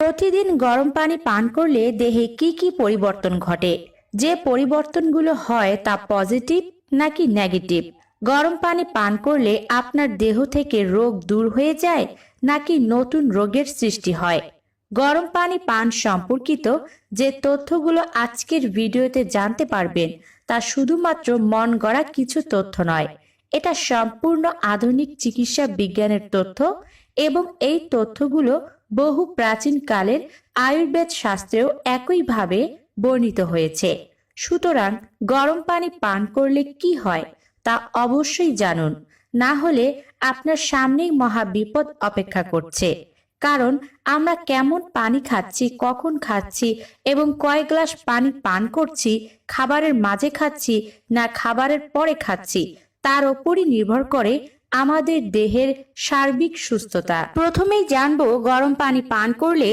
প্রতিদিন গরম পানি পান করলে দেহে কি কি পরিবর্তন ঘটে? যে পরিবর্তনগুলো হয় তা পজিটিভ নাকি নেগেটিভ? গরম পানি পান করলে আপনার দেহ থেকে রোগ দূর হয়ে যায় নাকি নতুন রোগের সৃষ্টি হয়? গরম পানি পান সম্পর্কিত যে তথ্যগুলো আজকের ভিডিওতে জানতে পারবেন তা শুধুমাত্র মন গড়া কিছু তথ্য নয়। এটা সম্পূর্ণ আধুনিক চিকিৎসা বিজ্ঞানের তথ্য এবং এই তথ্যগুলো বহু প্রাচীন কালের আয়ুর্বেদ শাস্ত্রেও একইভাবে বর্ণিত হয়েছে। সুতরাং গরম পানি পান করলে কি হয় তা অবশ্যই জানুন, না হলে আপনার সামনেই মহা বিপদ অপেক্ষা করছে। কারণ আমরা কেমন পানি খাচ্ছি, কখন খাচ্ছি এবং কয় গ্লাস পানি পান করছি, খাবারের মাঝে খাচ্ছি না খাবারের পরে খাচ্ছি, তার উপরই নির্ভর করে আমাদের দেহের সার্বিক সুস্থতা। প্রথমেই জানবো গরম পানি পান করলে